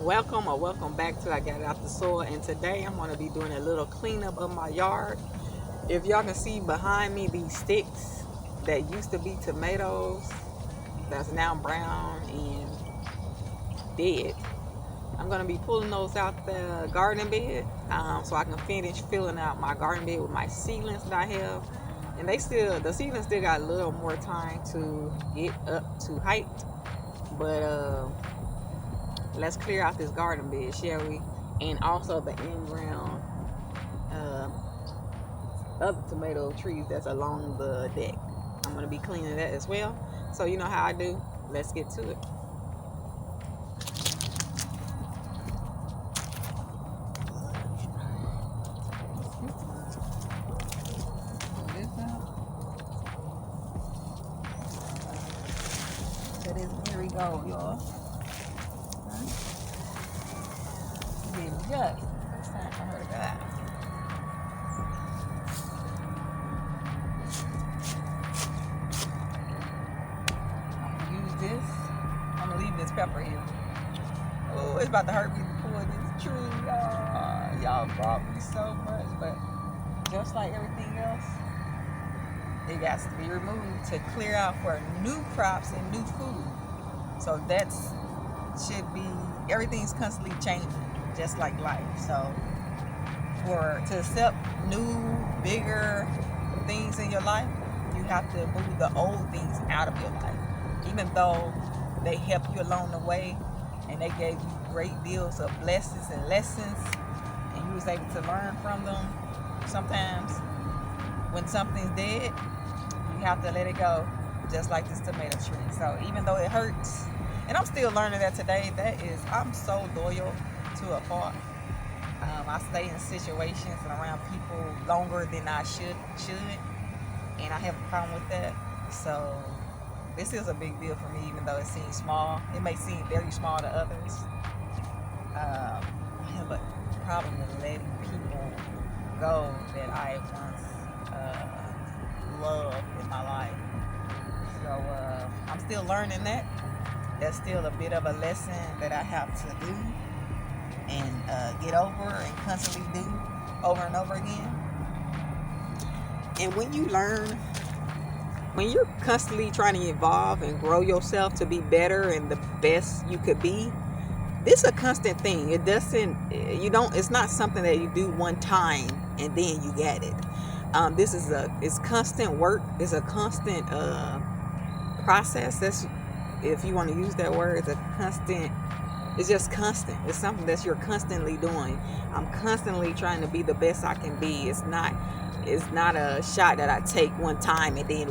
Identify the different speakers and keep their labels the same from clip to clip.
Speaker 1: Welcome back to I Got It Out the Soil, and today I'm going to be doing a little cleanup of my yard. If y'all can see behind me these sticks that used to be tomatoes that's now brown and dead, I'm going to be pulling those out the garden bed so I can finish filling out my garden bed with my seedlings that I have. And the seedlings still got a little more time to get up to height, but let's clear out this garden bed, shall we? And also the in-ground other tomato trees that's along the deck. I'm going to be cleaning that as well. So you know how I do. Let's get to it. Here we go, y'all. Just it's time for her to die. I'm gonna use this. I'm gonna leave this pepper here. Oh, it's about to hurt me to pull this tree. Y'all brought me so much, but just like everything else, it has to be removed to clear out for new crops and new food. So that's should be, everything's constantly changing, just like life. So to accept new, bigger things in your life, you have to move the old things out of your life, even though they helped you along the way and they gave you great deals of blessings and lessons and you was able to learn from them. Sometimes when something's dead, you have to let it go, just like this tomato tree. So even though it hurts, and I'm still learning that today, I'm so loyal to a fault. I stay in situations and around people longer than I should, and I have a problem with that. So this is a big deal for me, even though it seems small. It may seem very small to others. I have a problem with letting people go that I once loved in my life. So I'm still learning that. That's still a bit of a lesson that I have to do and get over and constantly do over and over again. And when you learn, when you're constantly trying to evolve and grow yourself to be better and the best you could be, this is a constant thing. It's not something that you do one time and then you get it. It's constant work. It's a constant process. That's, if you want to use that word, it's just constant. It's something that you're constantly doing. I'm constantly trying to be the best I can be. It's not a shot that I take one time and then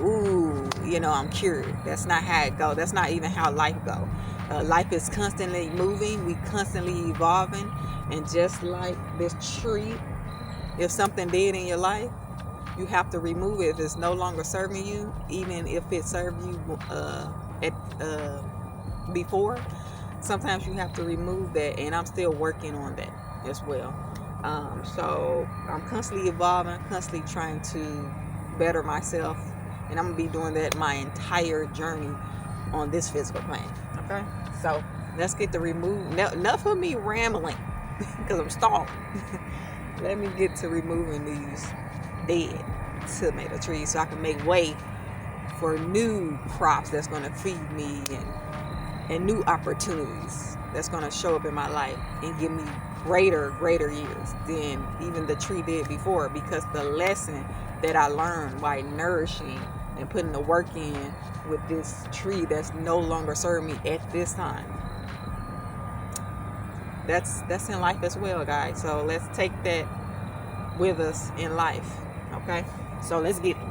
Speaker 1: I'm cured. That's not how it goes. That's not even how life goes. Life is constantly moving. We constantly evolving. And just like this tree, if something dead in your life, you have to remove it if it's no longer serving you, even if it served you before. Sometimes you have to remove that, and I'm still working on that as well. So I'm constantly evolving, constantly trying to better myself, and I'm gonna be doing that my entire journey on this physical plane. Okay, so let's get to remove. Enough of me rambling because I'm stalling. Let me get to removing these dead tomato trees so I can make way for new crops that's going to feed me and new opportunities that's going to show up in my life and give me greater years than even the tree did before, because the lesson that I learned by nourishing and putting the work in with this tree that's no longer serving me at this time, that's in life as well, guys. So let's take that with us in life. Okay, so let's get it.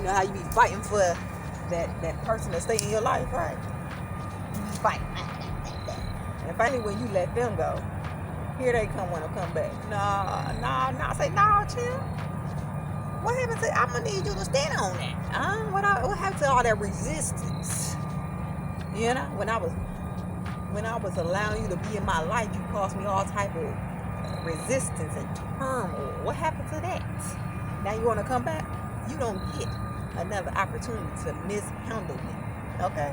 Speaker 1: How you be fighting for that person to stay in your life, right? You be fighting. And finally, when you let them go, here they come when they come back. No. I say, no, chill. What happened to? I'm gonna need you to stand on that. What happened to all that resistance? You know, when I was allowing you to be in my life, you caused me all type of resistance and turmoil. What happened to that? Now you want to come back? You don't get another opportunity to mishandle me. Okay?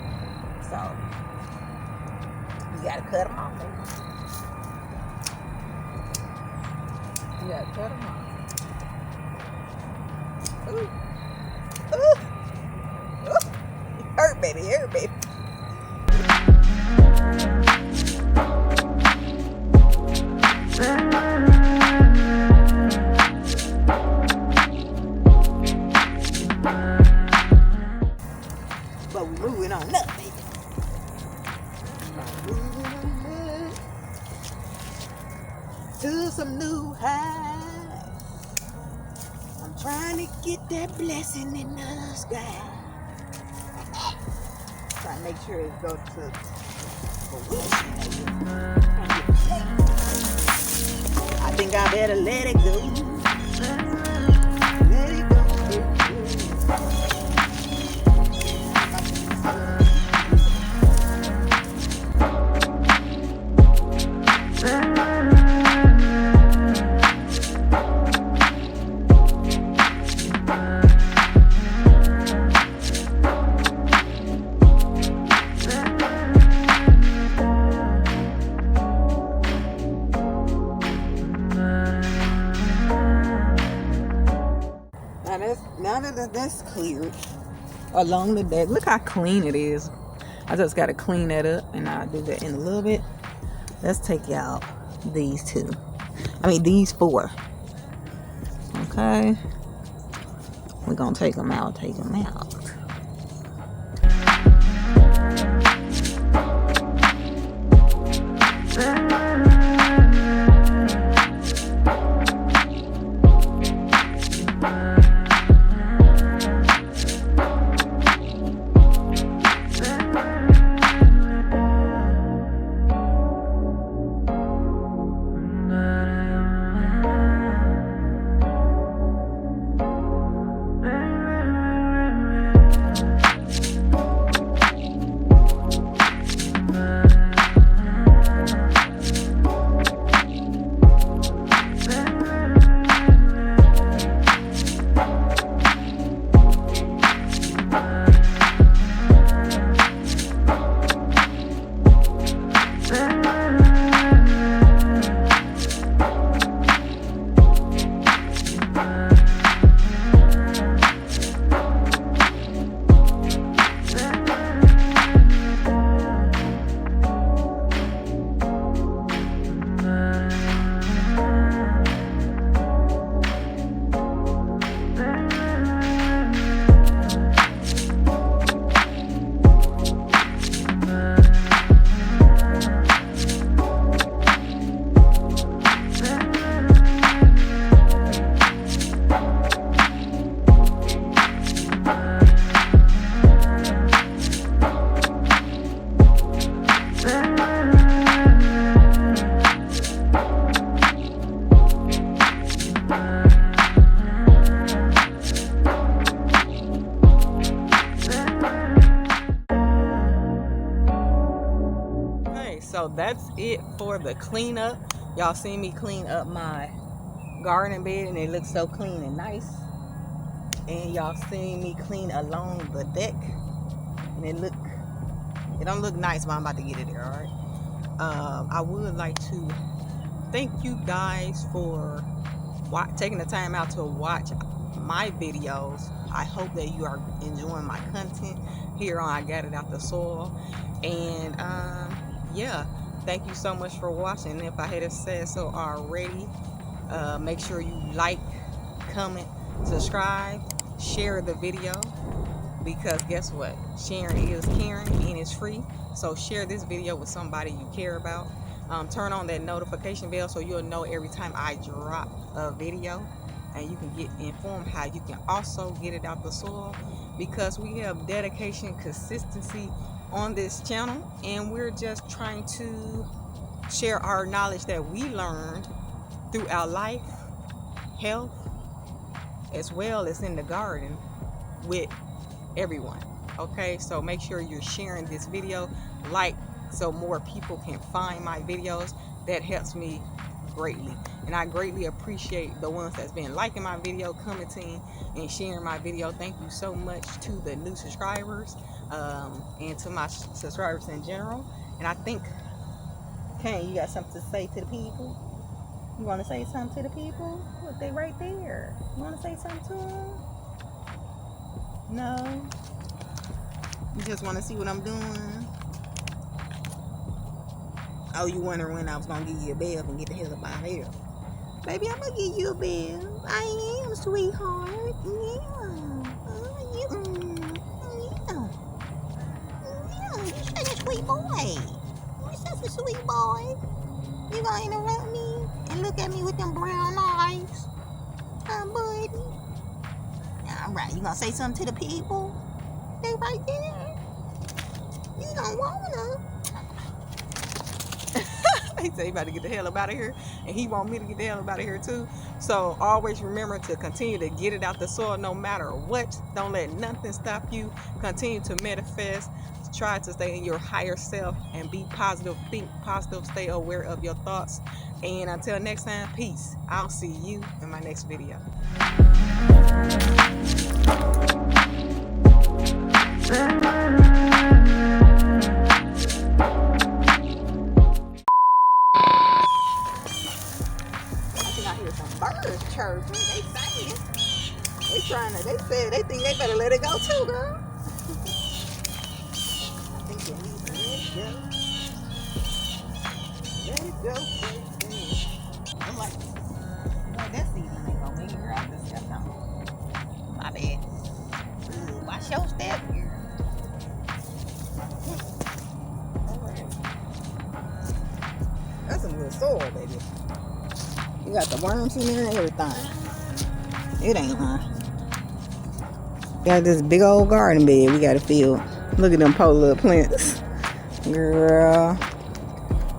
Speaker 1: So, you got to cut them off. You got to cut them off. Ooh. Ooh. Ooh. Hurt, baby. Hurt, baby. But we're moving on up, baby. Moving on up to some new highs. I'm trying to get that blessing in the sky. Trying to make sure it goes to fruition. I think I better let it go. Let it go. Now that that's cleared along the deck, look how clean it is. I just got to clean that up, and I'll do that in a little bit. Let's take out these these 4. Okay, we're gonna take them out. So that's it for the cleanup. Y'all seen me clean up my garden bed, and it looks so clean and nice. And y'all seen me clean along the deck, and it don't look nice, but I'm about to get it there. All right. I would like to thank you guys for taking the time out to watch my videos. I hope that you are enjoying my content here on I Got It Out the Soil. And yeah, thank you so much for watching. If I hadn't said so already, make sure you like, comment, subscribe, share the video, because guess what? Sharing is caring, and it's free. So share this video with somebody you care about. Turn on that notification bell so you'll know every time I drop a video, and you can get informed how you can also get it out the soil, because we have dedication, consistency on this channel, and we're just trying to share our knowledge that we learned through our life, health, as well as in the garden with everyone. Okay, so make sure you're sharing this video, so more people can find my videos. That helps me greatly. And I greatly appreciate the ones that's been liking my video, commenting, and sharing my video. Thank you so much to the new subscribers, and to my subscribers in general. And I think, Kane, you got something to say to the people? You want to say something to the people? Look, they right there. You want to say something to them? No? You just want to see what I'm doing? Oh, you wondering when I was going to give you a bell and get the hell up out of here. Baby, I'm going to give you a bell. I am, sweetheart. Yeah. Yeah, you're such a sweet boy. You're such a sweet boy. You going to interrupt me and look at me with them brown eyes? Huh, buddy? All right, you going to say something to the people? They right there. You don't want to. He said he about to get the hell up out of here, and he want me to get the hell up out of here too. So always remember to continue to get it out the soil no matter what. Don't let nothing stop you. Continue to manifest. Try to stay in your higher self and be positive. Think positive. Stay aware of your thoughts. And until next time, peace. I'll see you in my next video. Birds chirping, they saying. They said they think they better let it go too, girl. I think they need to let it go. Baby. I'm like, no, that season ain't gonna make her out this step down. My bad. Ooh, watch your step, girl. Alright. That's some good soil, baby. You got the worms in there and everything. It ain't, huh? Got this big old garden bed we gotta fill. Look at them poor little plants. Girl.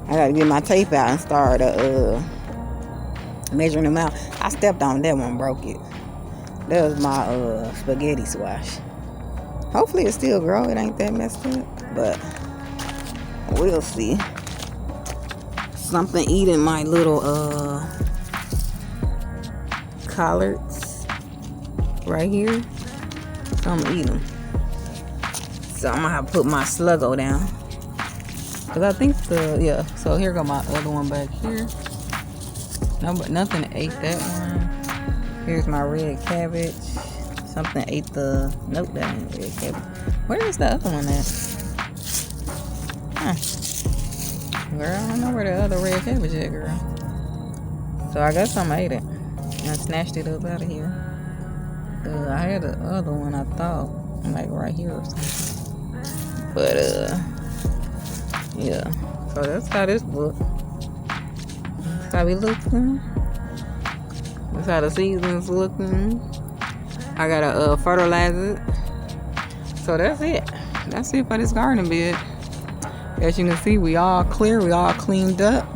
Speaker 1: I gotta get my tape out and start measuring them out. I stepped on that one, broke it. That was my spaghetti squash. Hopefully it still grow. It ain't that messed up. But we'll see. Something eating my little collards right here. So I'm gonna eat them. So I'm gonna have to put my sluggo down. Cause I think so here go my other one back here. No, but nothing ate that one. Here's my red cabbage. Something ate nope, that ain't red cabbage. Where is the other one at? Huh. Girl, I don't know where the other red cabbage is, girl. So I guess something ate it. And I snatched it up out of here. I had the other one, I thought, like right here or something. But yeah. So that's how this looks. That's how we looking. That's how the season's looking. I gotta fertilize it. So that's it. That's it for this garden bed. As you can see, we all clear. We all cleaned up.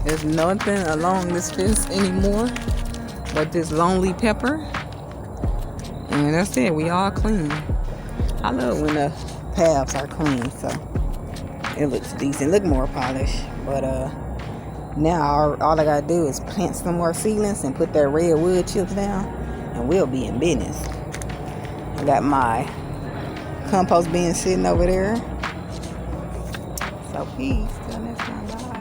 Speaker 1: There's nothing along this fence anymore but this lonely pepper. And that's it. We all clean. I love when the paths are clean, so it looks decent. Look more polished. But now all I gotta do is plant some more seedlings and put that red wood chips down, and we'll be in business. I got my compost bin sitting over there. So peace. Till next time. Bye.